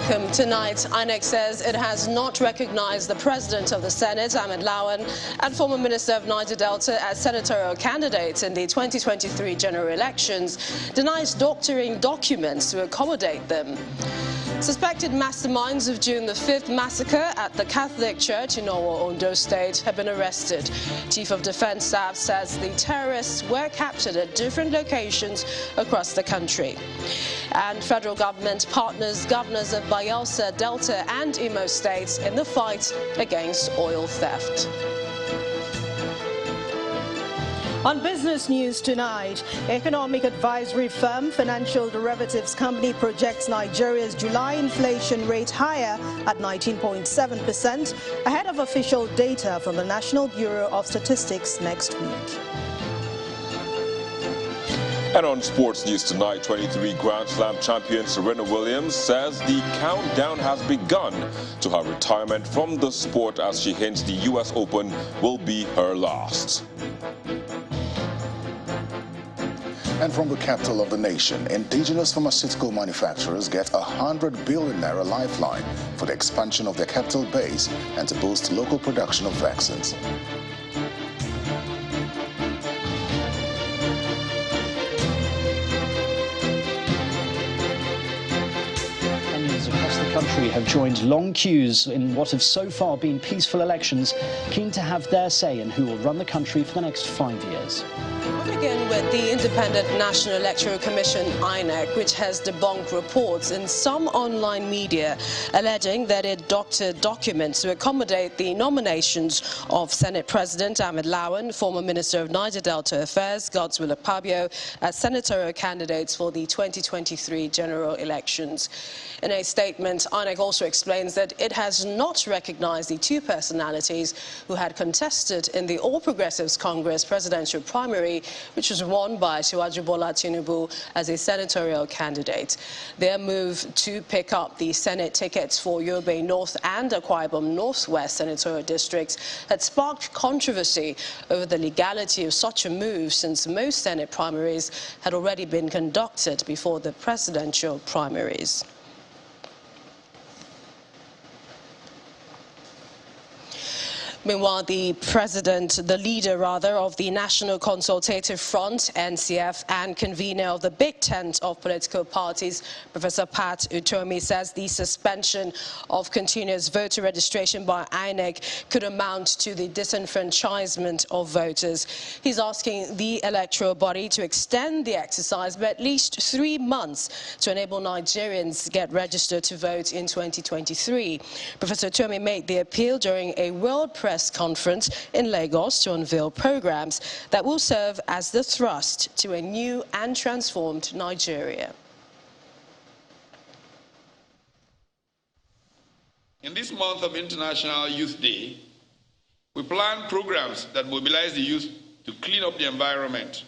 welcome. Tonight, INEC says it has not recognized the President of the Senate, Ahmed Lawan, and former Minister of Niger Delta as senatorial candidates in the 2023 general elections, denies doctoring documents to accommodate them. Suspected masterminds of June the 5th massacre at the Catholic Church in Owo, Ondo State have been arrested. Chief of Defense Staff says the terrorists were captured at different locations across the country. And federal government partners governors of Bayelsa, Delta and Imo states in the fight against oil theft. On business news tonight, economic advisory firm Financial Derivatives Company projects Nigeria's July inflation rate higher at 19.7%, ahead of official data from the National Bureau of Statistics next week. And on sports news tonight, 23 Grand Slam champion Serena Williams says the countdown has begun to her retirement from the sport as she hints the U.S. Open will be her last. And from the capital of the nation, indigenous pharmaceutical manufacturers get a 100 billion naira lifeline for the expansion of their capital base and to boost local production of vaccines. Across the country have joined long queues in what have so far been peaceful elections, keen to have their say in who will run the country for the next 5 years. We'll begin with the Independent National Electoral Commission, INEC, which has debunked reports in some online media alleging that it doctored documents to accommodate the nominations of Senate President Ahmed Lawan, former Minister of Niger Delta Affairs Godswill Akpabio, as senatorial candidates for the 2023 general elections. In a statement, INEC also explains that it has not recognized the two personalities who had contested in the All Progressives Congress presidential primary, which was won by Asiwaju Bola Tinubu as a senatorial candidate. Their move to pick up the Senate tickets for Yobe North and Akwa Ibom Northwest senatorial districts had sparked controversy over the legality of such a move, since most Senate primaries had already been conducted before the presidential primaries. Meanwhile, the leader of the National Consultative Front, NCF, and convener of the Big Tent of political parties, Professor Pat Utomi, says the suspension of continuous voter registration by INEC could amount to the disenfranchisement of voters. He's asking the electoral body to extend the exercise by at least 3 months to enable Nigerians to get registered to vote in 2023. Professor Utomi made the appeal during a World Press Conference in Lagos to unveil programs that will serve as the thrust to a new and transformed Nigeria. In this month of International Youth Day, we plan programs that mobilize the youth to clean up the environment,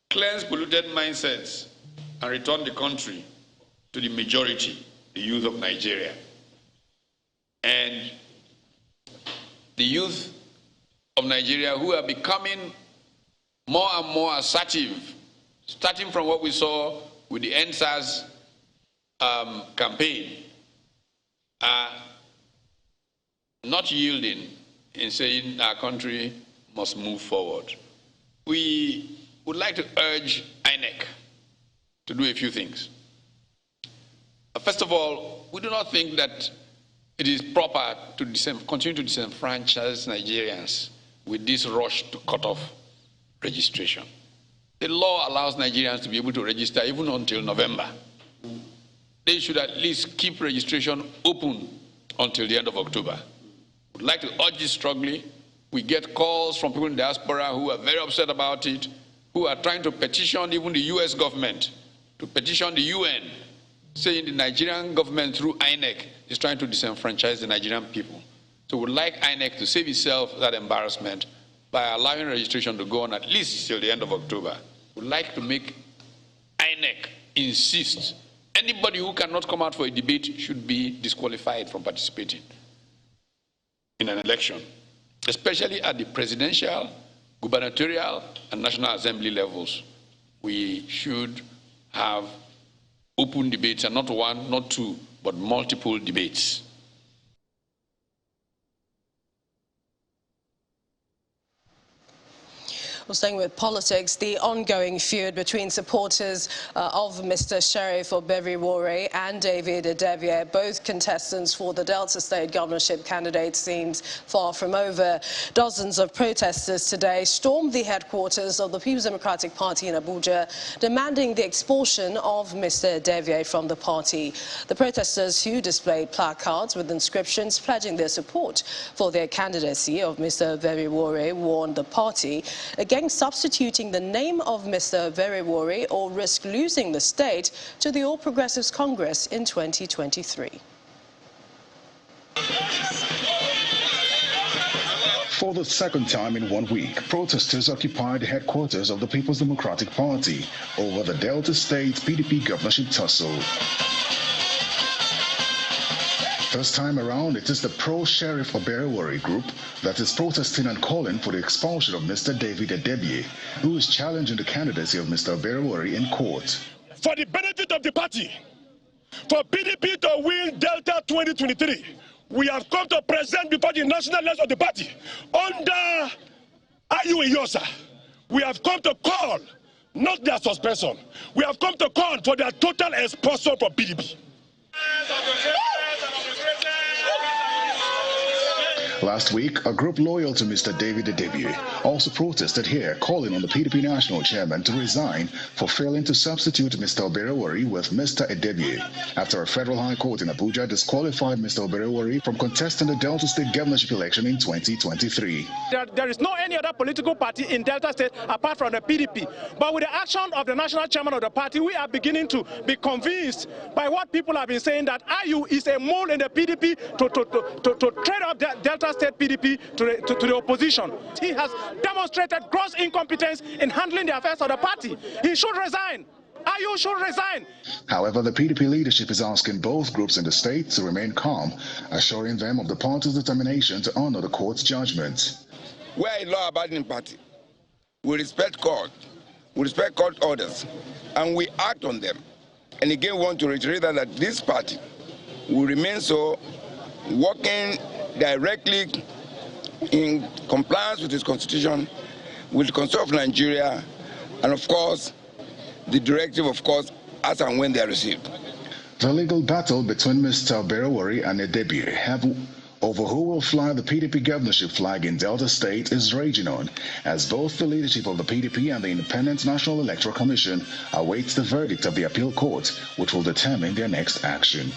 cleanse polluted mindsets, and return the country to the majority, the youth of Nigeria. And the youth of Nigeria, who are becoming more and more assertive, starting from what we saw with the EndSARS campaign, are not yielding in saying our country must move forward. We would like to urge INEC to do a few things. First of all, we do not think that it is proper to continue to disenfranchise Nigerians with this rush to cut off registration. The law allows Nigerians to be able to register even until November. They should at least keep registration open until the end of October. We'd like to urge this strongly. We get calls from people in the diaspora who are very upset about it, who are trying to petition even the US government, to petition the UN, saying the Nigerian government through INEC is trying to disenfranchise the Nigerian people. So we'd like INEC to save itself that embarrassment by allowing registration to go on at least till the end of October. We'd like to make INEC insist anybody who cannot come out for a debate should be disqualified from participating in an election, especially at the presidential, gubernatorial, and National Assembly levels. We should have open debates, and not one, not two, but multiple debates. Well, staying with politics, the ongoing feud between supporters of Mr. Sheriff Oberewore and David Adebie, both contestants for the Delta State governorship candidate, seems far from over. Dozens of protesters today stormed the headquarters of the People's Democratic Party in Abuja, demanding the expulsion of Mr. Adebie from the party. The protesters, who displayed placards with inscriptions pledging their support for their candidacy of Mr. Oberewore, warned the party against substituting the name of Mr. Oberewore or risk losing the state to the All Progressives Congress in 2023. For the second time in 1 week, protesters occupied the headquarters of the People's Democratic Party over the Delta State PDP governorship tussle. This time around, it is the pro-Sheriff Oberewore group that is protesting and calling for the expulsion of Mr. David Adebie, who is challenging the candidacy of Mr. Oberewore in court. For the benefit of the party, for PDP to win Delta 2023, we have come to present before the national leaders of the party under Ayu Iyosa. We have come to call, not their suspension, we have come to call for their total expulsion from PDP. Last week, a group loyal to Mr. David Adebie also protested here, calling on the PDP national chairman to resign for failing to substitute Mr. Oberewore with Mr. Adebie after a federal high court in Abuja disqualified Mr. Oberewore from contesting the Delta State governorship election in 2023. There is no any other political party in Delta State apart from the PDP. But with the action of the national chairman of the party, we are beginning to be convinced by what people have been saying, that Ayu is a mole in the PDP to trade up the Delta State PDP to the opposition. He has demonstrated gross incompetence in handling the affairs of the party. He should resign. Ayu should resign. However, the PDP leadership is asking both groups in the state to remain calm, assuring them of the party's determination to honor the court's judgment. We are a law-abiding party. We respect court. We respect court orders, and we act on them. And again, we want to reiterate that this party will remain so, working directly in compliance with its constitution, with the Constitution of Nigeria, and of course, the directive, of course, as and when they are received. The legal battle between Mr. Oberewore and Adebie over who will fly the PDP governorship flag in Delta State is raging on, as both the leadership of the PDP and the Independent National Electoral Commission awaits the verdict of the appeal court, which will determine their next action.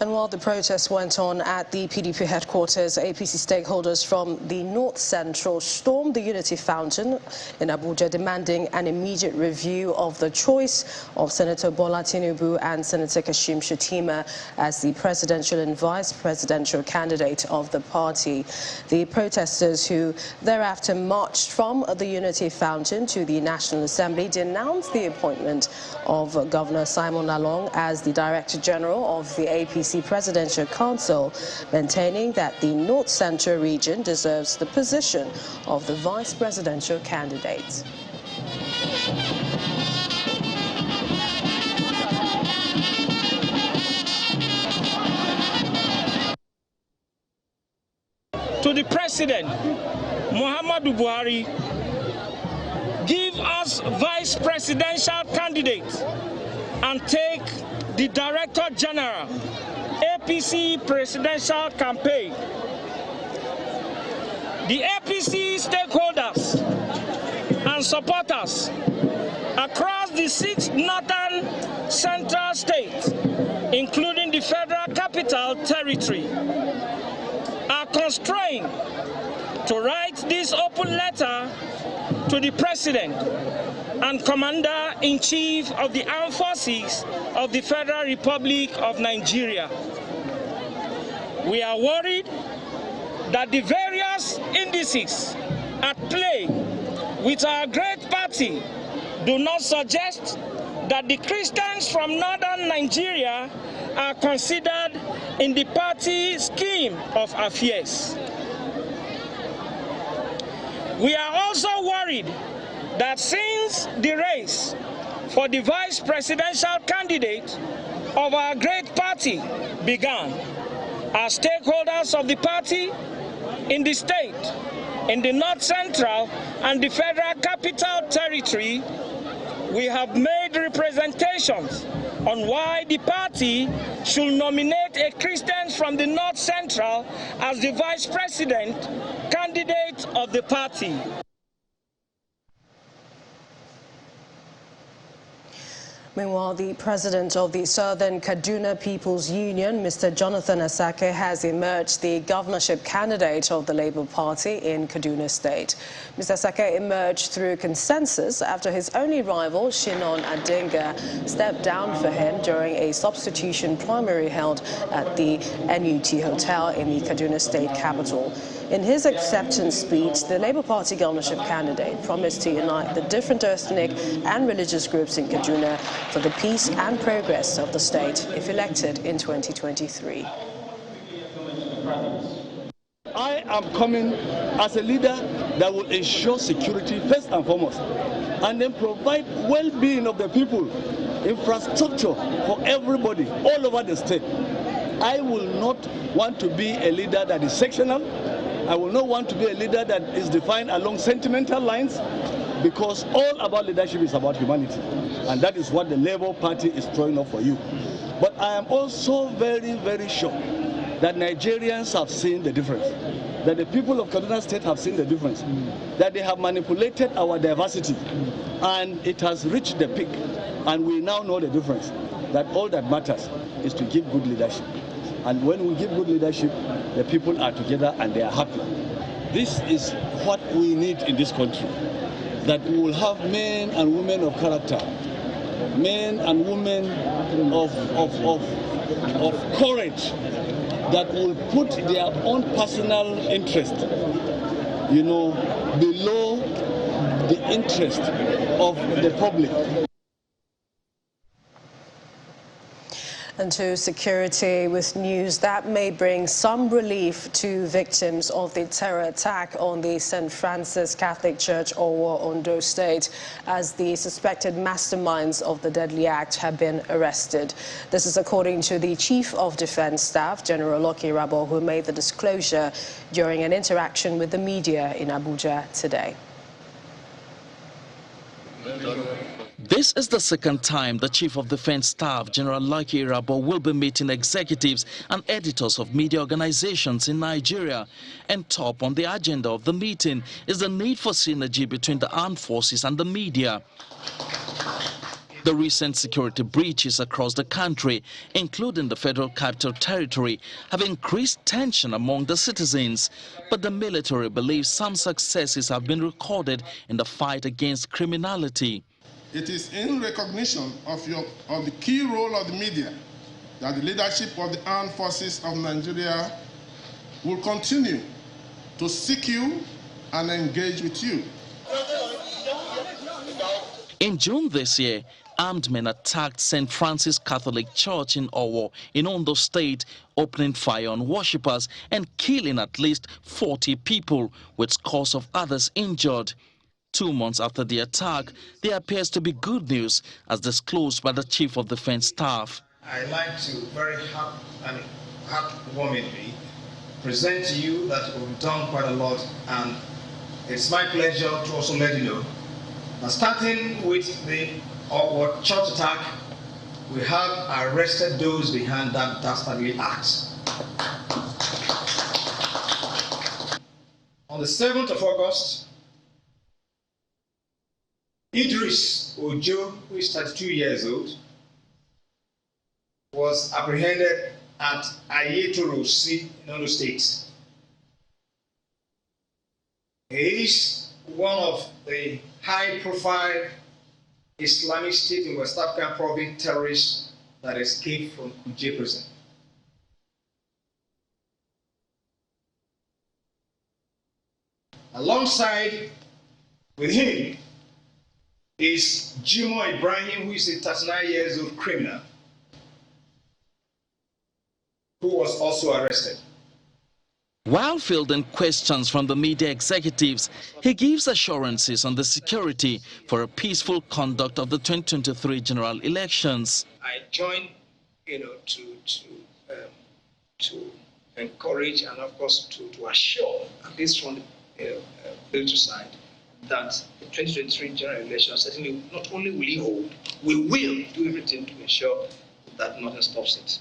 And while the protests went on at the PDP headquarters, APC stakeholders from the North Central stormed the Unity Fountain in Abuja, demanding an immediate review of the choice of Senator Bola Tinubu and Senator Kashim Shettima as the presidential and vice presidential candidate of the party. The protesters, who thereafter marched from the Unity Fountain to the National Assembly, denounced the appointment of Governor Simon Lalong as the Director General of the APC Presidential Council, maintaining that the North Central region deserves the position of the vice presidential candidate. To the President, Muhammadu Buhari, give us vice presidential candidate and take the Director General APC presidential campaign. The APC stakeholders and supporters across the 6 northern central states, including the Federal Capital Territory, are constrained to write this open letter to the President and Commander-in-Chief of the Armed Forces of the Federal Republic of Nigeria. We are worried that the various indices at play with our great party do not suggest that the Christians from northern Nigeria are considered in the party scheme of affairs. We are also worried that since the race for the vice presidential candidate of our great party began. Our stakeholders of the party in the state, in the North Central and the Federal Capital Territory, we have made representations on why the party should nominate a Christian from the North Central as the vice president candidate of the party. Meanwhile, the president of the Southern Kaduna People's Union, Mr. Jonathan Asake, has emerged the governorship candidate of the Labour Party in Kaduna State. Mr. Asake emerged through consensus after his only rival, Shinon Adinga, stepped down for him during a substitution primary held at the NUT Hotel in the Kaduna State capital. In his acceptance speech, the Labour Party governorship candidate promised to unite the different ethnic and religious groups in Kaduna for the peace and progress of the state if elected in 2023. I am coming as a leader that will ensure security first and foremost, and then provide well-being of the people, infrastructure for everybody all over the state. I will not want to be a leader that is sectional. I will not want to be a leader that is defined along sentimental lines, because all about leadership is about humanity. And that is what the Labour Party is throwing up for you. But I am also very, very sure that Nigerians have seen the difference, that the people of Kaduna State have seen the difference, that they have manipulated our diversity, and it has reached the peak. And we now know the difference, that all that matters is to give good leadership. And when we give good leadership, the people are together and they are happy. This is what we need in this country, that we will have men and women of character, men and women of courage, that will put their own personal interest, below the interest of the public. And to security, with news that may bring some relief to victims of the terror attack on the St. Francis Catholic Church, Owo, Ondo State, as the suspected masterminds of the deadly act have been arrested. This is according to the Chief of Defense Staff, General Lucky Irabor, who made the disclosure during an interaction with the media in Abuja today. This is the second time the Chief of Defense Staff, General Lucky Irabor, will be meeting executives and editors of media organizations in Nigeria. And top on the agenda of the meeting is the need for synergy between the armed forces and the media. The recent security breaches across the country, including the Federal Capital Territory, have increased tension among the citizens. But the military believes some successes have been recorded in the fight against criminality. It is in recognition of the key role of the media that the leadership of the armed forces of Nigeria will continue to seek you and engage with you. In June this year, armed men attacked St. Francis Catholic Church in Owo in Ondo State, opening fire on worshippers and killing at least 40 people, with scores of others injured. 2 months after the attack, there appears to be good news, as disclosed by the Chief of Defense Staff. I'd like to very heartwarmingly present to you that we've done quite a lot, and it's my pleasure to also let you know that starting with the church attack, we have arrested those behind that dastardly act. On the 7th of August, Idris Ojo, who is 32 years old, was apprehended at Ayetoro C in Ondo State. He is one of the high-profile Islamic State in West African province terrorists that escaped from Kuje prison. Alongside with him is Jimo Ibrahim, who is a 39-year-old criminal, who was also arrested. While fielding questions from the media executives, he gives assurances on the security for a peaceful conduct of the 2023 general elections. I join, to encourage and, of course, to assure, at least from the military side, that the 2023 general elections certainly not only will he hold, we will do everything to ensure that nothing stops it.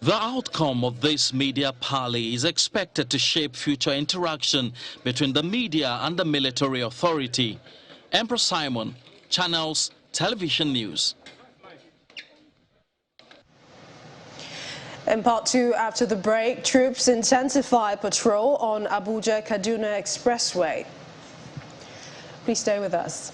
The outcome of this media parley is expected to shape future interaction between the media and the military authority. Emperor Simon, Channels Television News. In part two, after the break, troops intensify patrol on Abuja-Kaduna Expressway. Please stay with us.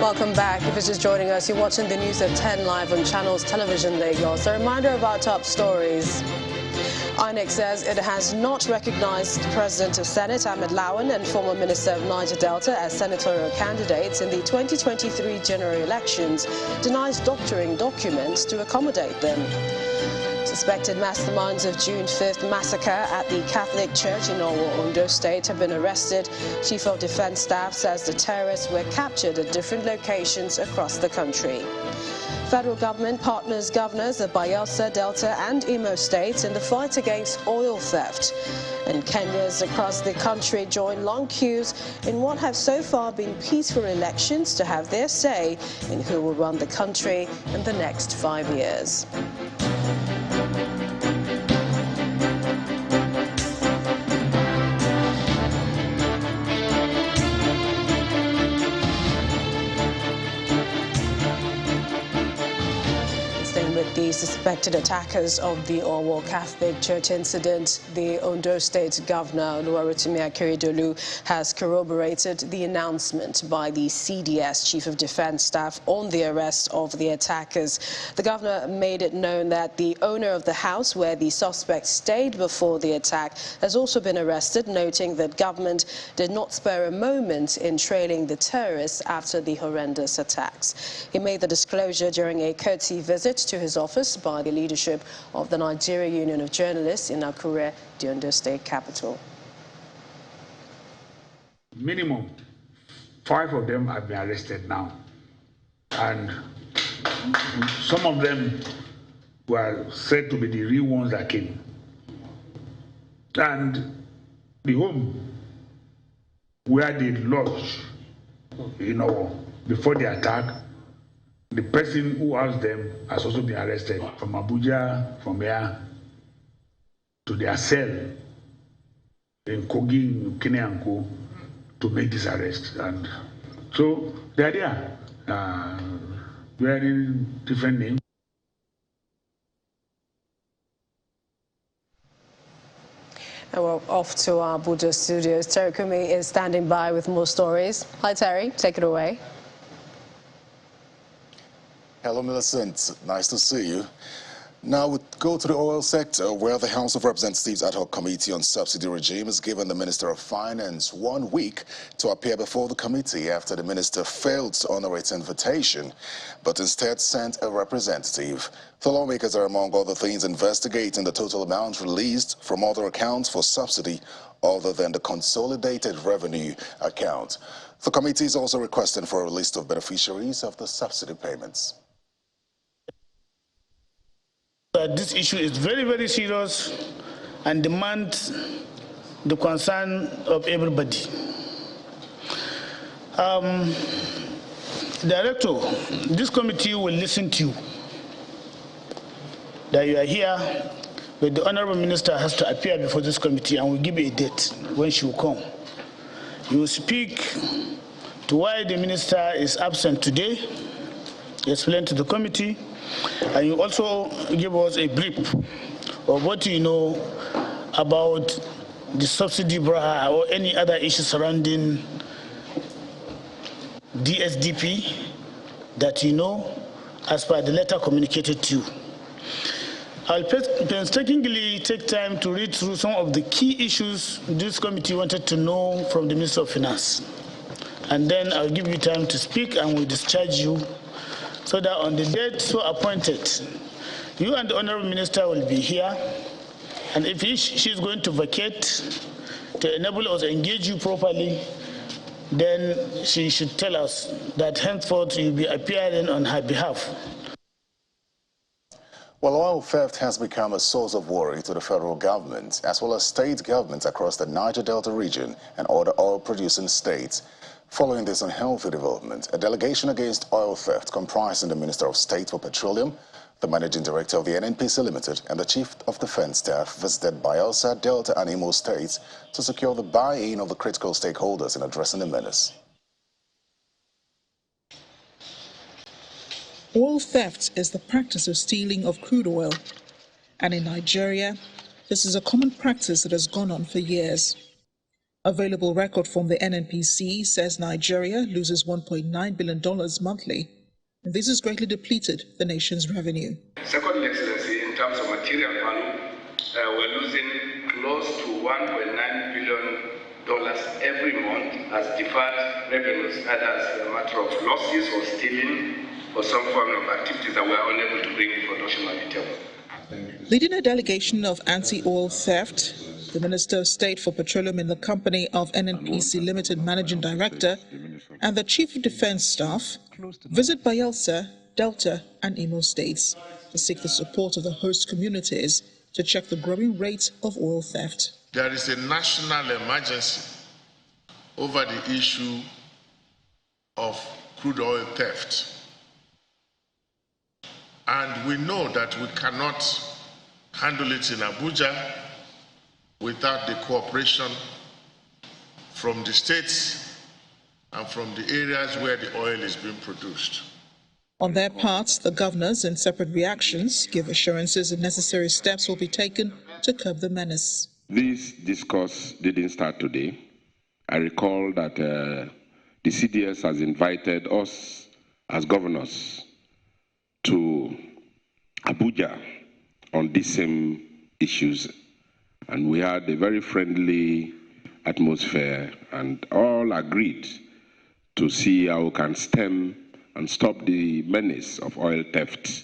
Welcome back. If you're just joining us, you're watching the news at 10 live on Channels Television Lagos. A reminder of our top stories. INEC says it has not recognized the President of Senate, Ahmed Lawan, and former Minister of Niger Delta as senatorial candidates in the 2023 general elections, denies doctoring documents to accommodate them. Suspected masterminds of June 5th massacre at the Catholic Church in Owo, Ondo State have been arrested. Chief of Defense Staff says the terrorists were captured at different locations across the country. Federal government partners governors of Bayelsa, Delta and Imo states in the fight against oil theft. And Kenyans across the country join long queues in what have so far been peaceful elections to have their say in who will run the country in the next 5 years. The suspected attackers of the Owo Catholic Church incident, the Ondo State Governor, Oluwarotimi Akeredolu, has corroborated the announcement by the CDS, Chief of Defense Staff, on the arrest of the attackers. The governor made it known that the owner of the house where the suspect stayed before the attack has also been arrested, noting that government did not spare a moment in trailing the terrorists after the horrendous attacks. He made the disclosure during a courtesy visit to his office by the leadership of the Nigeria Union of Journalists in Akure, the Ondo State capital. Minimum 5 of them have been arrested now, and some of them were said to be the real ones that came. And the home where they lodged, before the attack, the person who housed them has also been arrested from Abuja, from here to their cell in Kogi, Kineanko, to make this arrest. And so they are there, wearing different names. And we're off to our Abuja studios. Terry Kumi is standing by with more stories. Hi, Terry. Take it away. Hello, Millicent. Nice to see you. Now we go to the oil sector, where the House of Representatives Ad Hoc Committee on Subsidy Regime has given the Minister of Finance 1 week to appear before the committee after the minister failed to honor its invitation, but instead sent a representative. The lawmakers are, among other things, investigating the total amount released from other accounts for subsidy other than the consolidated revenue account. The committee is also requesting for a list of beneficiaries of the subsidy payments. This issue is very, very serious and demands the concern of everybody. Director, this committee will listen to you. That you are here, but the Honorable Minister has to appear before this committee and we'll give you a date when she will come. You will speak to why the Minister is absent today, explain to the committee, and you also give us a brief of what you know about the subsidy or any other issues surrounding DSDP that you know, as per the letter communicated to you. I'll painstakingly take time to read through some of the key issues this committee wanted to know from the Minister of Finance. And then I'll give you time to speak and we'll discharge you so that on the date so appointed, you and the Honorable Minister will be here. And if she's going to vacate to enable us to engage you properly, then she should tell us that henceforth you'll be appearing on her behalf. Well, oil theft has become a source of worry to the federal government, as well as state governments across the Niger Delta region and other oil-producing states. Following this unhealthy development, a delegation against oil theft comprising the Minister of State for Petroleum, the Managing Director of the NNPC Limited, and the Chief of Defense Staff visited Bayelsa, Delta, and Imo states to secure the buy-in of the critical stakeholders in addressing the menace. Oil theft is the practice of stealing of crude oil, and in Nigeria, this is a common practice that has gone on for years. Available record from the NNPC says Nigeria loses $1.9 billion monthly, and this has greatly depleted the nation's revenue. Second, Excellency, in terms of material value, we're losing close to $1.9 billion every month as deferred revenues, either as a matter of losses or stealing, or some form of activities that we are unable to bring in production at the table. Leading a delegation of anti-oil theft, the Minister of State for Petroleum in the company of NNPC Limited Managing Director and the Chief of Defense Staff visit Bayelsa, Delta, and Imo states to seek the support of the host communities to check the growing rate of oil theft. There is a national emergency over the issue of crude oil theft. And we know that we cannot handle it in Abuja without the cooperation from the states and from the areas where the oil is being produced. On their part, the governors, in separate reactions, give assurances that necessary steps will be taken to curb the menace. This discourse didn't start today. I recall that the CDS has invited us as governors to Abuja on these same issues, and we had a very friendly atmosphere and all agreed to see how we can stem and stop the menace of oil theft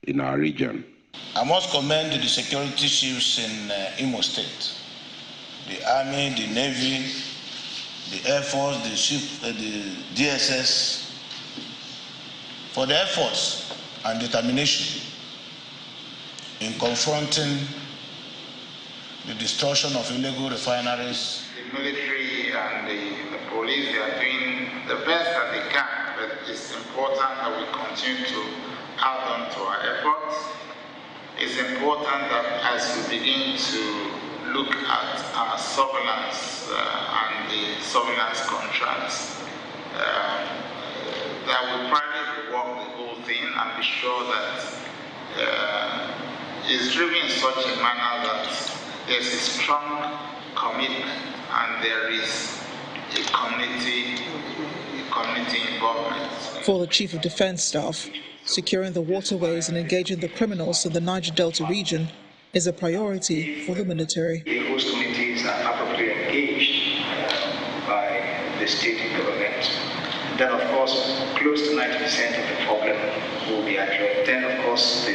in our region. I must commend the security chiefs in Imo State, the Army, the Navy, the Air Force, the DSS, for their efforts and determination in confronting the distortion of illegal refineries. The military and the police, they are doing the best that they can, but it's important that we continue to add on to our efforts. It's important that as we begin to look at our surveillance and the surveillance contracts, that we privately work the whole thing and be sure that it's driven in such a manner that there's a strong commitment and there is a community involvement. For the Chief of Defense Staff, securing the waterways and engaging the criminals in the Niger Delta region is a priority for the military. The host communities are appropriately engaged by the state government. Then, of course, close to 90% of the problem will be addressed. Then, of course, the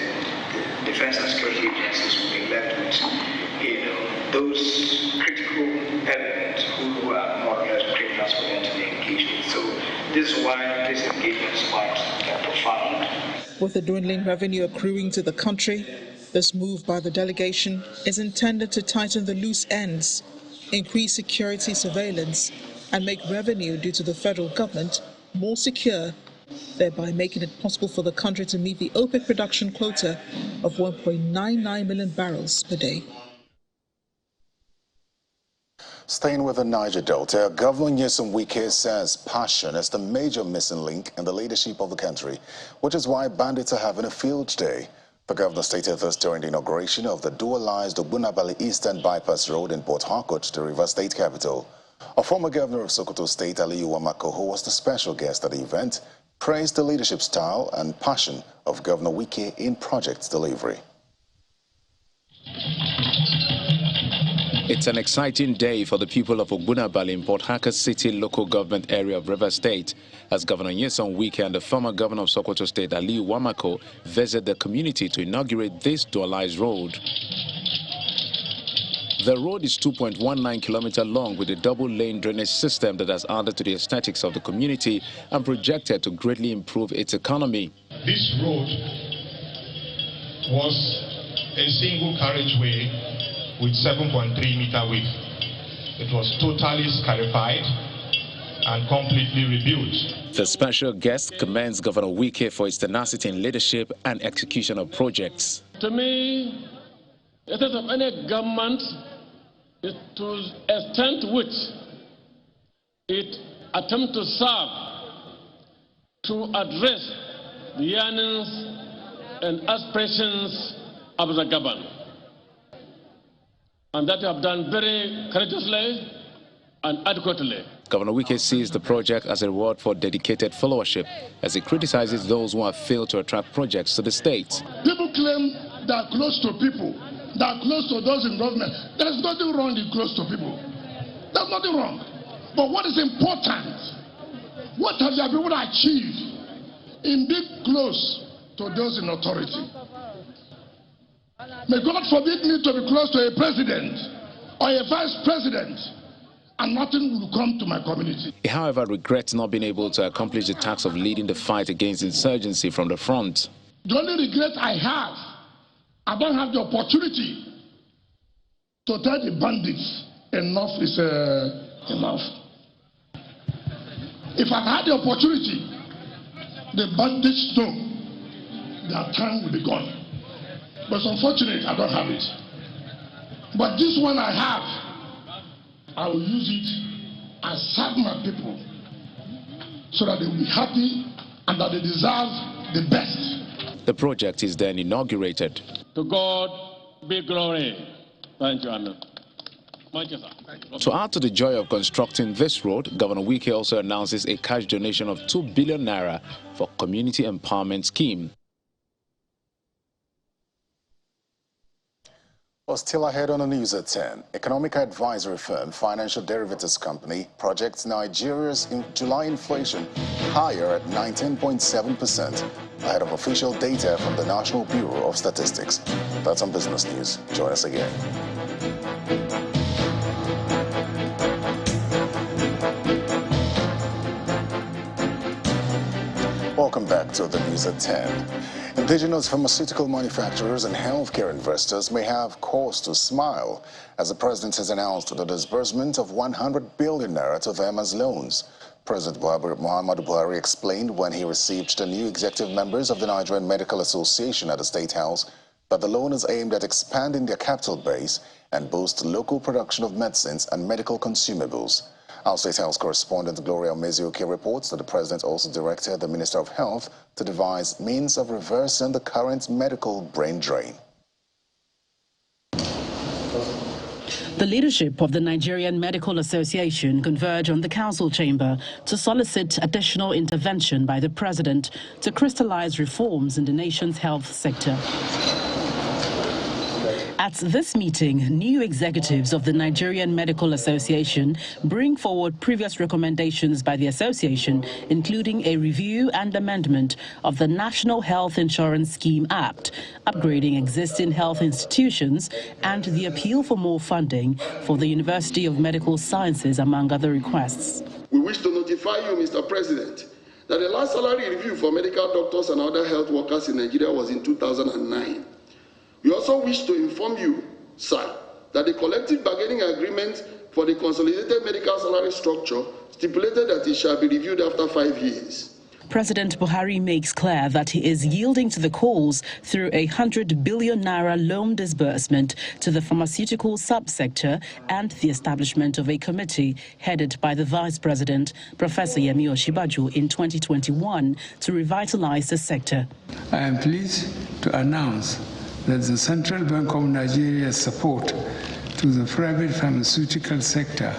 defense and security agencies will be left with, those critical elements who are more or less criminals for them to be engaged with. So this is why this engagement is quite profound. With the dwindling revenue accruing to the country, this move by the delegation is intended to tighten the loose ends, increase security surveillance, and make revenue due to the federal government more secure, thereby making it possible for the country to meet the OPEC production quota of 1.99 million barrels per day. Staying with the Niger Delta, Governor Nyesom Wike says passion is the major missing link in the leadership of the country, which is why bandits are having a field day. The governor stated this during the inauguration of the dualized Ogbunabali Eastern Bypass Road in Port Harcourt, the Rivers State capital. A former governor of Sokoto State, Aliyu Wamakoho, was the special guest at the event. praised the leadership style and passion of Governor Wike in project delivery. It's an exciting day for the people of Ogbunabali in Port Harcourt City local government area of Rivers State, as Governor Nyesom Wike and the former governor of Sokoto State, Aliyu Wamako, visit the community to inaugurate this dualized road. The road is 2.19 kilometers long with a double-lane drainage system that has added to the aesthetics of the community and projected to greatly improve its economy. This road was a single carriageway with 7.3 meter width. It was totally scarified and completely rebuilt. The special guest commends Governor Wike for his tenacity in leadership and execution of projects. To me, it is of any government is to extent to which it attempts to serve, to address the yearnings and aspirations of the government. And that you have done very courageously and adequately. Governor Wike sees the project as a reward for dedicated followership, as he criticizes those who have failed to attract projects to the state. People claim they are close to people, they are close to those in government. There is nothing wrong in close to people. There's nothing wrong. But what is important, what have your people achieved in being close to those in authority? May God forbid me to be close to a president or a vice president and nothing will come to my community. He, however, regrets not being able to accomplish the task of leading the fight against insurgency from the front. The only regret I have, I don't have the opportunity to tell the bandits enough is enough. If I had the opportunity, the bandits know their time will be gone. But it's unfortunate I don't have it. But this one I have, I will use it and serve my people so that they will be happy and that they deserve the best. The project is then inaugurated. To God be glory. Thank you, Amen. To add to the joy of constructing this road, Governor Wike also announces a cash donation of 2 billion naira for community empowerment scheme. Well, still ahead on the news at 10, economic advisory firm Financial Derivatives Company projects Nigeria's July inflation higher at 19.7%, ahead of official data from the National Bureau of Statistics. That's on Business News. Join us again. Welcome back to the news at 10. Indigenous pharmaceutical manufacturers and healthcare investors may have cause to smile as the president has announced the disbursement of 100 billion naira to them as loans. President Muhammadu Buhari explained when he received the new executive members of the Nigerian Medical Association at the State House that the loan is aimed at expanding their capital base and boost local production of medicines and medical consumables. Our State House correspondent Gloria Mezioke reports that the president also directed the Minister of Health to devise means of reversing the current medical brain drain. The leadership of the Nigerian Medical Association converged on the council chamber to solicit additional intervention by the president to crystallize reforms in the nation's health sector. At this meeting, new executives of the Nigerian Medical Association bring forward previous recommendations by the association, including a review and amendment of the National Health Insurance Scheme Act, upgrading existing health institutions, and the appeal for more funding for the University of Medical Sciences, among other requests. We wish to notify you, Mr. President, that the last salary review for medical doctors and other health workers in Nigeria was in 2009. We also wish to inform you, sir, that the collective bargaining agreement for the consolidated medical salary structure stipulated that it shall be reviewed after 5 years. President Buhari makes clear that he is yielding to the calls through a 100 billion naira loan disbursement to the pharmaceutical subsector and the establishment of a committee headed by the Vice President, Professor Yemi Osinbajo, in 2021 to revitalize the sector. I am pleased to announce that the Central Bank of Nigeria's support to the private pharmaceutical sector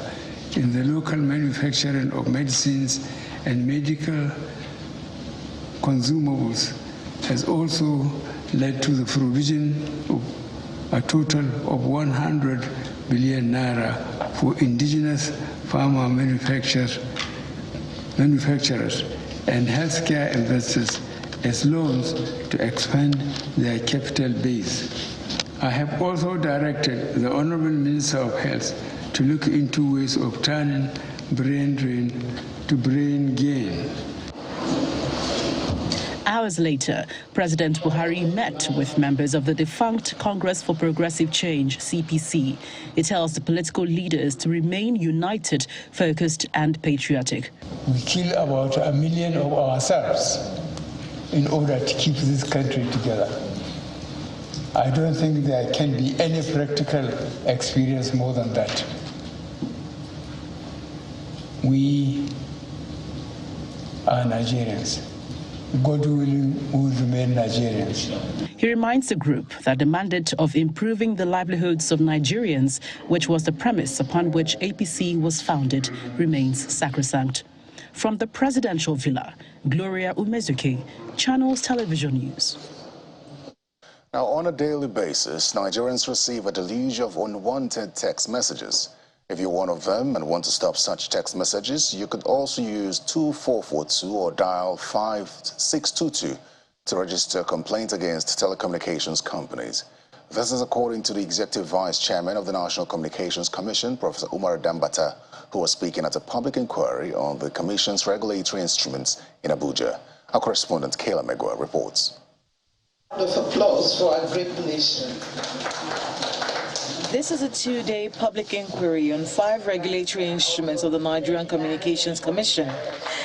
in the local manufacturing of medicines and medical consumables has also led to the provision of a total of 100 billion naira for indigenous pharma manufacturers and healthcare investors as loans to expand their capital base. I have also directed the Honorable Minister of Health to look into ways of turning brain drain to brain gain. Hours later, President Buhari met with members of the defunct Congress for Progressive Change, CPC. It tells the political leaders to remain united, focused and patriotic. We kill about 1 million of ourselves in order to keep this country together. I don't think there can be any practical experience more than that. We are Nigerians. God willing, we will remain Nigerians. He reminds the group that the mandate of improving the livelihoods of Nigerians, which was the premise upon which APC was founded, remains sacrosanct. From the presidential villa, Gloria Umezuke, Channels Television News. Now, on a daily basis, Nigerians receive a deluge of unwanted text messages. If you're one of them and want to stop such text messages, you could also use 2442 or dial 5622 to register a complaint against telecommunications companies. This is according to the Executive Vice Chairman of the National Communications Commission, Professor Umar Dambata, who was speaking at a public inquiry on the Commission's regulatory instruments in Abuja. Our correspondent Kayla Megwa reports. Of applause for our great nation. This is a two-day public inquiry on 5 regulatory instruments of the Nigerian Communications Commission.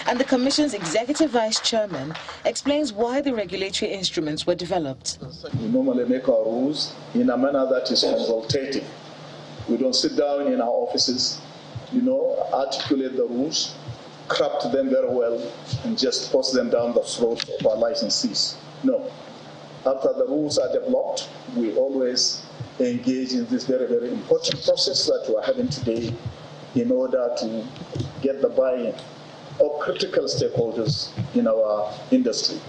And the Commission's Executive Vice Chairman explains why the regulatory instruments were developed. We normally make our rules in a manner that is consultative. We don't sit down in our offices, articulate the rules, craft them very well, and just post them down the throat of our licensees. No. After the rules are developed, we always engage in this very, very important process that we are having today in order to get the buy-in of critical stakeholders in our industry.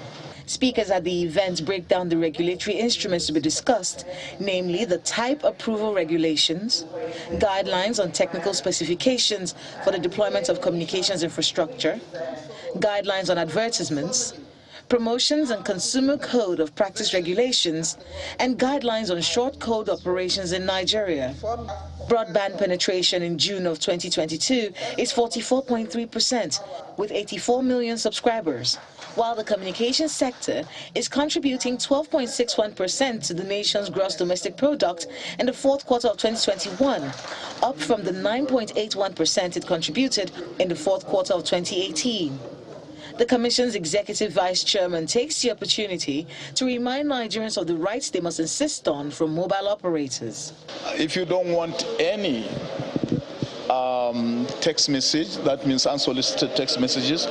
Speakers at the event break down the regulatory instruments to be discussed, namely the type approval regulations, guidelines on technical specifications for the deployment of communications infrastructure, guidelines on advertisements, promotions and consumer code of practice regulations, and guidelines on short code operations in Nigeria. Broadband penetration in June of 2022 is 44.3%, with 84 million subscribers, while the communications sector is contributing 12.61% to the nation's gross domestic product in the fourth quarter of 2021, up from the 9.81% it contributed in the fourth quarter of 2018. The Commission's Executive Vice Chairman takes the opportunity to remind Nigerians of the rights they must insist on from mobile operators. If you don't want any text message, that means unsolicited text messages,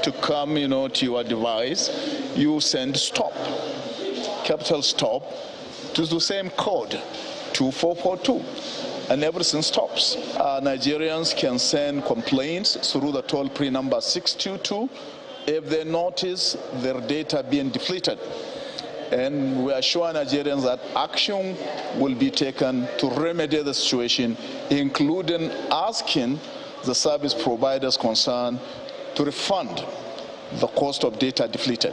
to come, to your device, you send stop, capital stop, to the same code, 2442. And everything stops. Nigerians can send complaints through the toll-free number 622 if they notice their data being depleted. And we assure Nigerians that action will be taken to remedy the situation, including asking the service providers concerned to refund the cost of data depleted.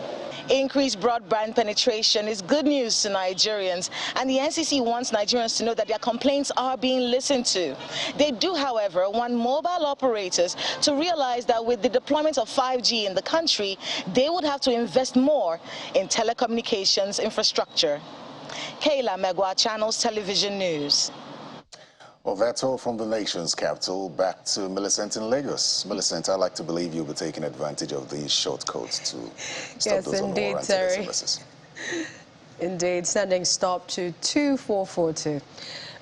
Increased broadband penetration is good news to Nigerians, and the NCC wants Nigerians to know that their complaints are being listened to. They do, however, want mobile operators to realize that with the deployment of 5G in the country, they would have to invest more in telecommunications infrastructure. Kayla Megwa, Channels Television News. Well, that's all from the nation's capital. Back to Millicent in Lagos. Millicent, I'd like to believe you'll be taking advantage of these short codes to stop those unwarranted SMSs. Indeed, sending stop to 2442.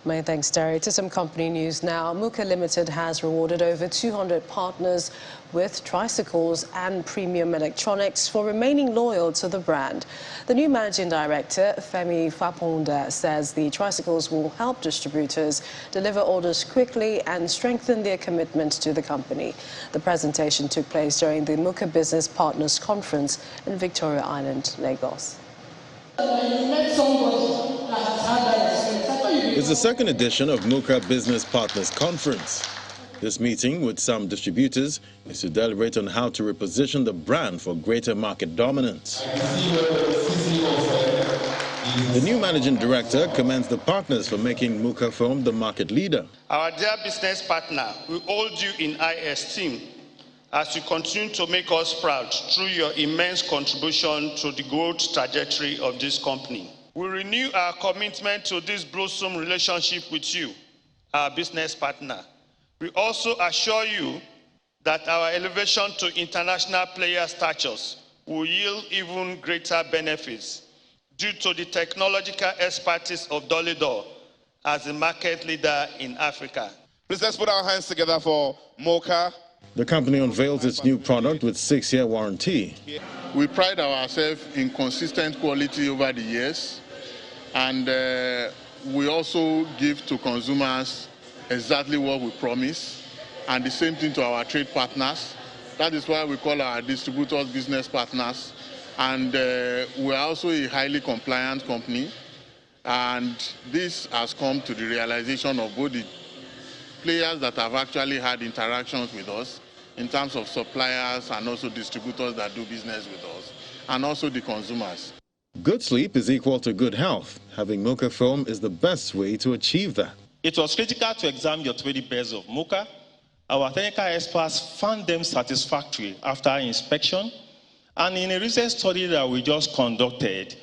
Many thanks, Terry. To some company news now. Muka Limited has rewarded over 200 partners with tricycles and premium electronics for remaining loyal to the brand. The new managing director, Femi Faponda, says the tricycles will help distributors deliver orders quickly and strengthen their commitment to the company. The presentation took place during the Muka Business Partners Conference in Victoria Island, Lagos. It's the second edition of Muka Business Partners Conference. This meeting with some distributors is to deliberate on how to reposition the brand for greater market dominance. The new managing director commends the partners for making Muka Foam the market leader. Our dear business partner, we hold you in high esteem as you continue to make us proud through your immense contribution to the growth trajectory of this company. We renew our commitment to this blossom relationship with you, our business partner. We also assure you that our elevation to international player status will yield even greater benefits due to the technological expertise of Dolidor as the market leader in Africa. Please let's put our hands together for Muka. The company unveils its new product with 6-year warranty. We pride ourselves in consistent quality over the years, and we also give to consumers exactly what we promise, and the same thing to our trade partners. That is why we call our distributors business partners, and we are also a highly compliant company, and this has come to the realization of both the players that have actually had interactions with us in terms of suppliers and also distributors that do business with us, and also the consumers. Good sleep is equal to good health. Having Muka Foam is the best way to achieve that. It was critical to examine your 20 pairs of Muka. Our technical experts found them satisfactory after inspection. And in a recent study that we just conducted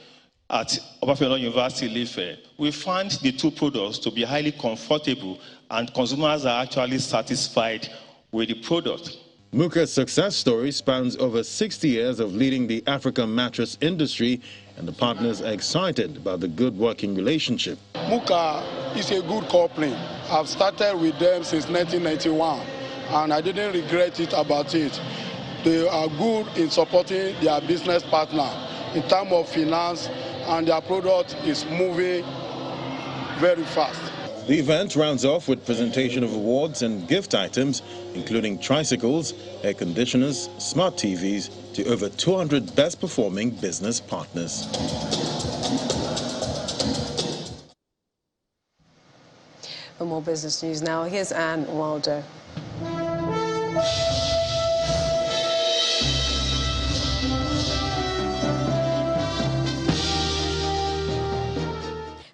at Obafemi University, Ife, we found the two products to be highly comfortable, and consumers are actually satisfied with the product. Muka's success story spans over 60 years of leading the African mattress industry, and the partners are excited about the good working relationship. Muka is a good company. I've started with them since 1991, and I didn't regret it about it. They are good in supporting their business partner in terms of finance, and their product is moving very fast. The event rounds off with presentation of awards and gift items, including tricycles, air conditioners, smart TVs, to over 200 best-performing business partners. For more business news now, here's Anne Wilder.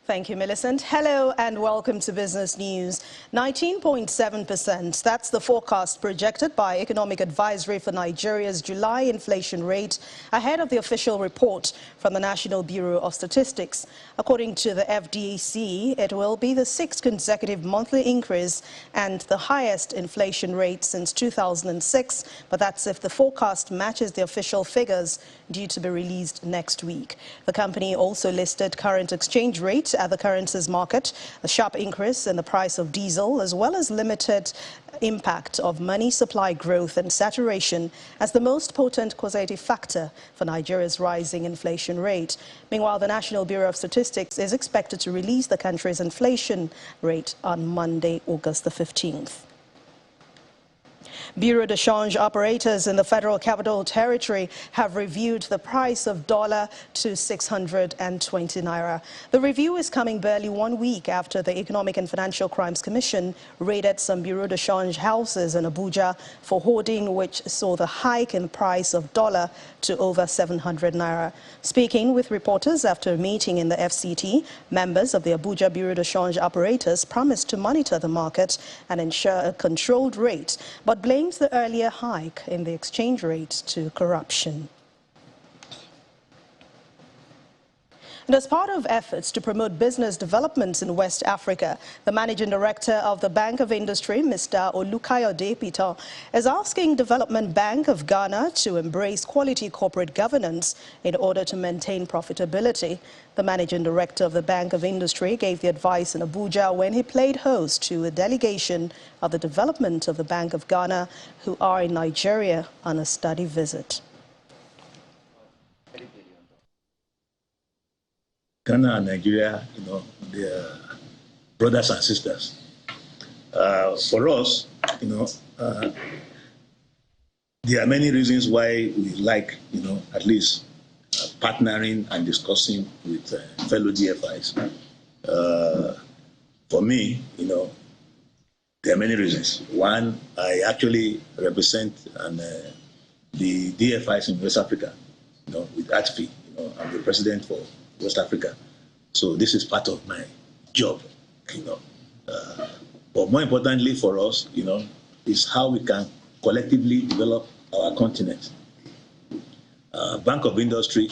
Thank you, Millicent. Hello and welcome to Business News. 19.7%, that's the forecast projected by Economic Advisory for Nigeria's July inflation rate ahead of the official report from the National Bureau of Statistics. According to the FDC, it will be the 6th consecutive monthly increase and the highest inflation rate since 2006, but that's if the forecast matches the official figures due to be released next week. The company also listed current exchange rate at the currencies market, a sharp increase in the price of diesel, as well as limited impact of money supply growth and saturation as the most potent causative factor for Nigeria's rising inflation rate. Meanwhile, the National Bureau of Statistics is expected to release the country's inflation rate on Monday, August the 15th. Bureau de change operators in the Federal Capital Territory have reviewed the price of dollar to 620 naira. The review is coming barely 1 week after the Economic and Financial Crimes Commission raided some Bureau de change houses in Abuja for hoarding, which saw the hike in price of dollar to over 700 naira. Speaking with reporters after a meeting in the FCT, members of the Abuja Bureau de change operators promised to monitor the market and ensure a controlled rate, but blamed the earlier hike in the exchange rate to corruption. And as part of efforts to promote business developments in West Africa, the Managing Director of the Bank of Industry, Mr. Olukayode Peter, is asking Development Bank of Ghana to embrace quality corporate governance in order to maintain profitability. The Managing Director of the Bank of Industry gave the advice in Abuja when he played host to a delegation of the development of the Bank of Ghana who are in Nigeria on a study visit. Ghana and Nigeria, they're brothers and sisters. For us, there are many reasons why we like, at least partnering and discussing with fellow DFIs. For me, there are many reasons. One, I actually represent the DFIs in West Africa, with ATFI. I'm the president for West Africa. So this is part of my job, But more importantly for us, is how we can collectively develop our continent. Bank of Industry,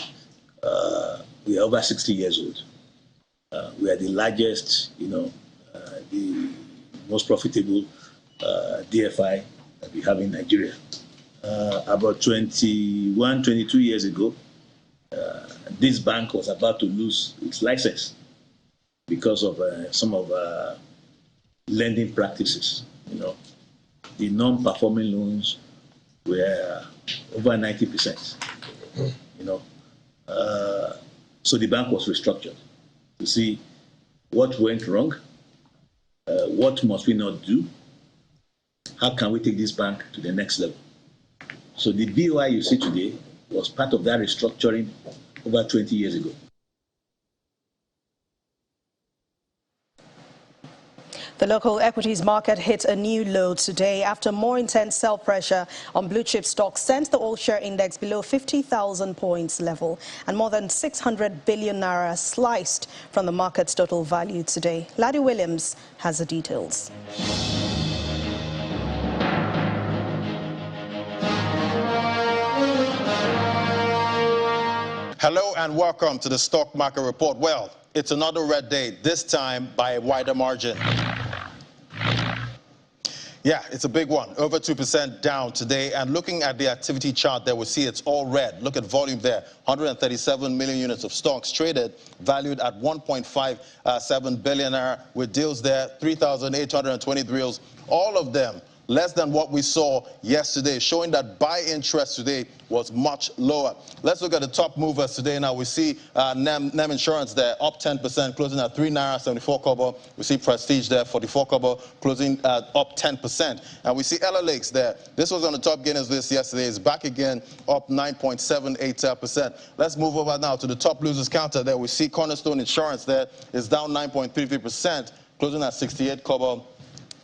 we are over 60 years old. We are the largest, the most profitable DFI that we have in Nigeria. About 21, 22 years ago, this bank was about to lose its license because of some of lending practices. The non-performing loans were over 90%. So the bank was restructured to see what went wrong, what must we not do, how can we take this bank to the next level. So the BOI you see today was part of that restructuring over 20 years ago. The local equities market hit a new low today after more intense sell pressure on blue chip stocks sent the all-share index below 50,000 points level, and more than 600 billion naira sliced from the market's total value today. Laddie Williams has the details. Hello and welcome to the Stock Market Report. Well, it's another red day, this time by a wider margin. Yeah, it's a big one, over 2% down today. And looking at the activity chart there, we see it's all red. Look at volume there, 137 million units of stocks traded, valued at 1.57 billion with deals there, 3,820 deals, all of them less than what we saw yesterday, showing that buy interest today was much lower. Let's look at the top movers today. Now we see NEM Insurance there up 10%, closing at 3.74 naira. We see Prestige there 44 kobo, closing up 10%. And we see Ella Lakes there. This was on the top gainers list yesterday. It's back again, up 9.78%. Let's move over now to the top losers counter there. We see Cornerstone Insurance there is down 9.33%, closing at 68 kobo.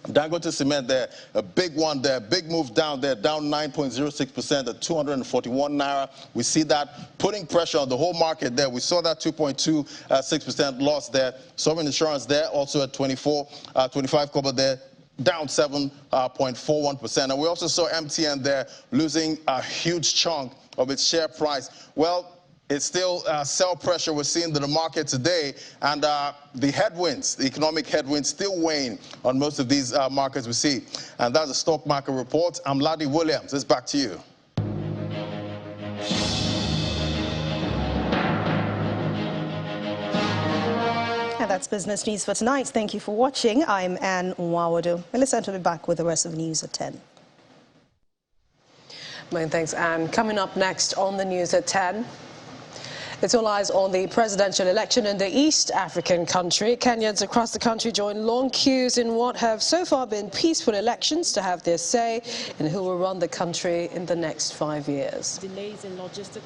Dangote Cement there, a big one there, big move down there, down 9.06% at 241 naira. We see that putting pressure on the whole market there. We saw that 2.26% loss there. Sovereign Insurance there also at 25 kobo there, down 7.41%. And we also saw MTN there losing a huge chunk of its share price. Well, it's still sell pressure we're seeing in the market today, and the headwinds, the economic headwinds, still weighing on most of these markets we see. And that's the Stock Market Report. I'm Laddie Williams. It's back to you. And that's business news for tonight. Thank you for watching. I'm Anne Nwawadu. Melissa will be back with the rest of the news at 10. Many thanks, Anne. Coming up next on the news at 10. It's all eyes on the presidential election in the East African country. Kenyans across the country join long queues in what have so far been peaceful elections to have their say in who will run the country in the next 5 years. Delays in logistical.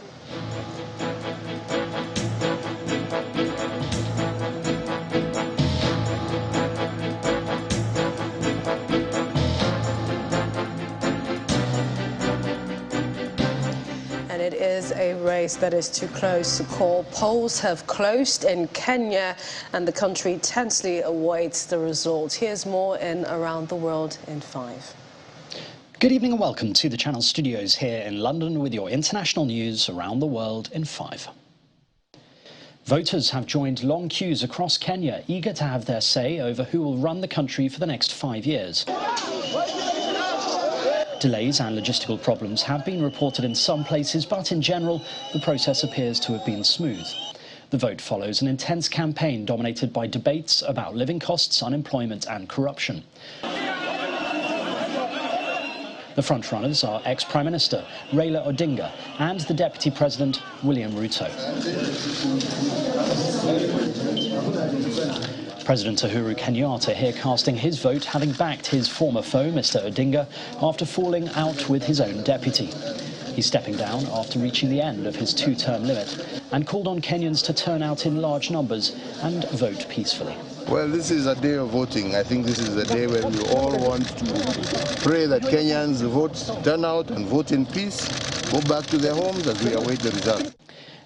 It is a race that is too close to call. Polls have closed in Kenya, and the country tensely awaits the results. Here's more in Around the World in 5. Good evening and welcome to the Channel Studios here in London with your international news around the world in 5. Voters have joined long queues across Kenya, eager to have their say over who will run the country for the next 5 years. Delays and logistical problems have been reported in some places, but in general, the process appears to have been smooth. The vote follows an intense campaign dominated by debates about living costs, unemployment and corruption. The frontrunners are ex-Prime Minister Raila Odinga and the Deputy President William Ruto. President Uhuru Kenyatta here casting his vote, having backed his former foe, Mr. Odinga, after falling out with his own deputy. He's stepping down after reaching the end of his two-term limit and called on Kenyans to turn out in large numbers and vote peacefully. Well, this is a day of voting. I think this is a day where we all want to pray that Kenyans turn out and vote in peace, go back to their homes as we await the result.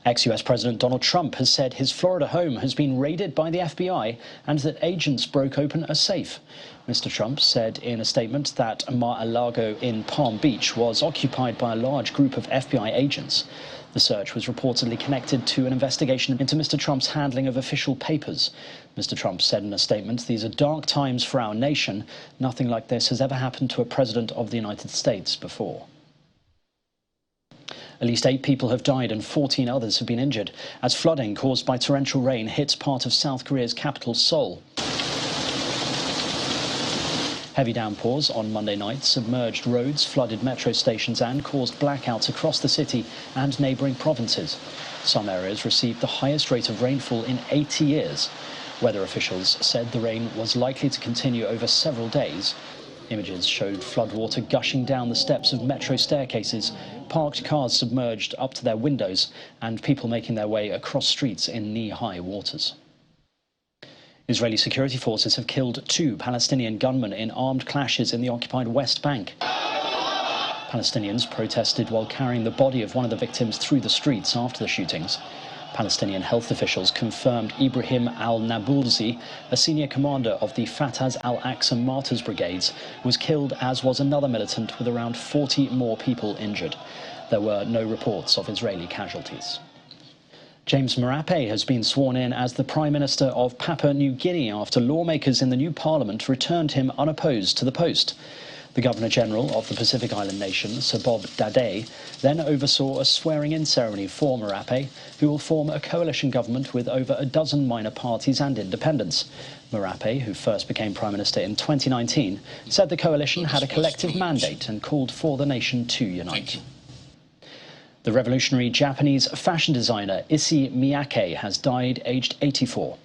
Ex-US President Donald Trump has said his Florida home has been raided by the FBI and that agents broke open a safe. Mr. Trump said in a statement that Mar-a-Lago in Palm Beach was occupied by a large group of FBI agents. The search was reportedly connected to an investigation into Mr. Trump's handling of official papers. Mr. Trump said in a statement, "These are dark times for our nation. Nothing like this has ever happened to a president of the United States before." At least 8 people have died and 14 others have been injured as flooding caused by torrential rain hits part of South Korea's capital, Seoul. Heavy downpours on Monday night submerged roads, flooded metro stations and caused blackouts across the city and neighbouring provinces. Some areas received the highest rate of rainfall in 80 years. Weather officials said the rain was likely to continue over several days. Images showed floodwater gushing down the steps of metro staircases, parked cars submerged up to their windows, and people making their way across streets in knee-high waters. Israeli security forces have killed 2 Palestinian gunmen in armed clashes in the occupied West Bank. Palestinians protested while carrying the body of one of the victims through the streets after the shootings. Palestinian health officials confirmed Ibrahim al-Nabulsi, a senior commander of the Fatah's Al-Aqsa Martyrs Brigades, was killed, as was another militant, with around 40 more people injured. There were no reports of Israeli casualties. James Marape has been sworn in as the Prime Minister of Papua New Guinea after lawmakers in the new parliament returned him unopposed to the post. The Governor-General of the Pacific Island nation, Sir Bob Dade, then oversaw a swearing-in ceremony for Marape, who will form a coalition government with over a dozen minor parties and independents. Marape, who first became Prime Minister in 2019, said the coalition had a collective mandate and called for the nation to unite. The revolutionary Japanese fashion designer Issey Miyake has died aged 84.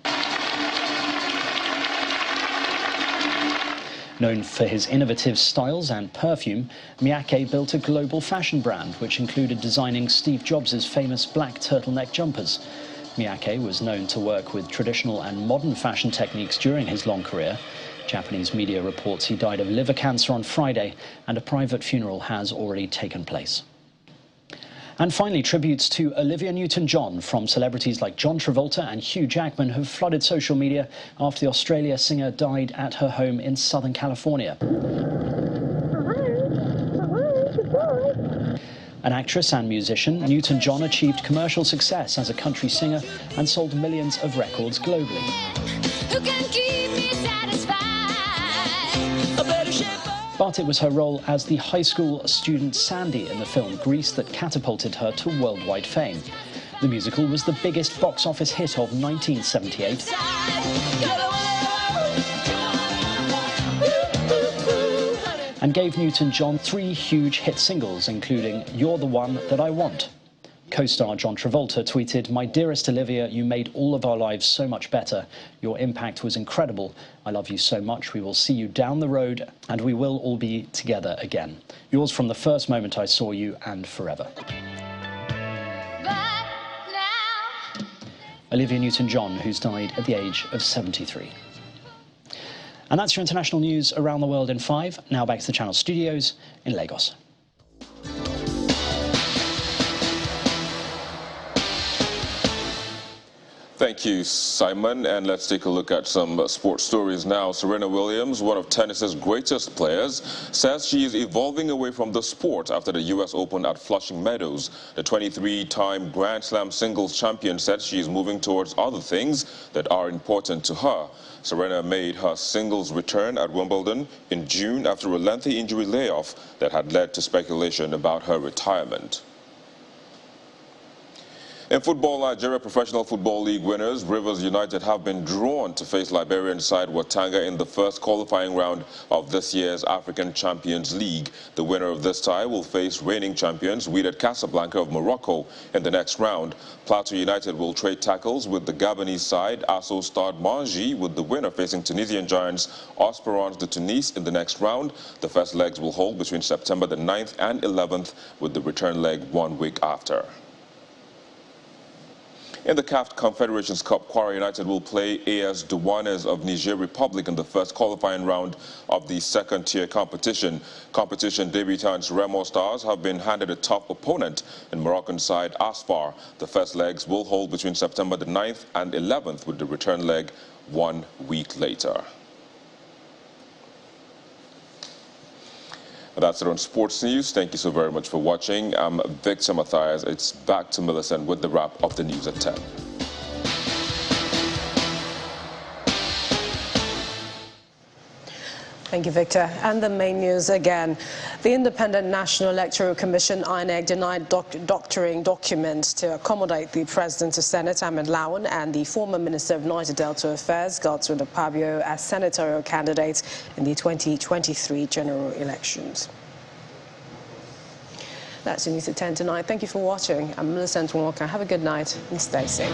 Known for his innovative styles and perfume, Miyake built a global fashion brand which included designing Steve Jobs' famous black turtleneck jumpers. Miyake was known to work with traditional and modern fashion techniques during his long career. Japanese media reports he died of liver cancer on Friday, and a private funeral has already taken place. And finally, tributes to Olivia Newton-John from celebrities like John Travolta and Hugh Jackman have flooded social media after the Australia singer died at her home in Southern California. An actress and musician, Newton-John achieved commercial success as a country singer and sold millions of records globally. Who can keep me satisfied? But it was her role as the high school student Sandy in the film Grease that catapulted her to worldwide fame. The musical was the biggest box office hit of 1978 and gave Newton-John 3 huge hit singles, including You're the One That I Want. Co-star John Travolta tweeted, "My dearest Olivia, you made all of our lives so much better. Your impact was incredible. I love you so much. We will see you down the road and we will all be together again. Yours from the first moment I saw you and forever." Olivia Newton-John, who's died at the age of 73. And that's your international news around the world in 5. Now back to the Channel studios in Lagos. Thank you, Simon. And let's take a look at some sports stories now. Serena Williams, one of tennis's greatest players, says she is evolving away from the sport after the U.S. Open at Flushing Meadows. The 23-time Grand Slam singles champion said she is moving towards other things that are important to her. Serena made her singles return at Wimbledon in June after a lengthy injury layoff that had led to speculation about her retirement. In football, Nigeria Professional Football League winners Rivers United have been drawn to face Liberian side Watanga in the first qualifying round of this year's African Champions League. The winner of this tie will face reigning champions Wydad Casablanca of Morocco in the next round. Plateau United will trade tackles with the Gabonese side Asso Stade Mangi, with the winner facing Tunisian giants Esperance de Tunis in the next round. The first legs will hold between September the 9th and 11th, with the return leg 1 week after. In the CAF Confederations Cup, Kwara United will play AS Douanes of Niger Republic in the first qualifying round of the second-tier competition. Competition debutants Remo Stars have been handed a tough opponent in Moroccan side Asfar. The first legs will hold between September the 9th and 11th, with the return leg 1 week later. That's it on Sports News. Thank you so very much for watching. I'm Victor Matthias. It's back to Millicent with the wrap of the news at 10. Thank you, Victor. And the main news again. The Independent National Electoral Commission, INEC, denied doctoring documents to accommodate the President of Senate, Ahmed Lawan, and the former Minister of Niger Delta Affairs, Godwin Akpabio, as senatorial candidates in the 2023 general elections. That's the news at 10 tonight. Thank you for watching. I'm Millicent Walker. Have a good night and stay safe.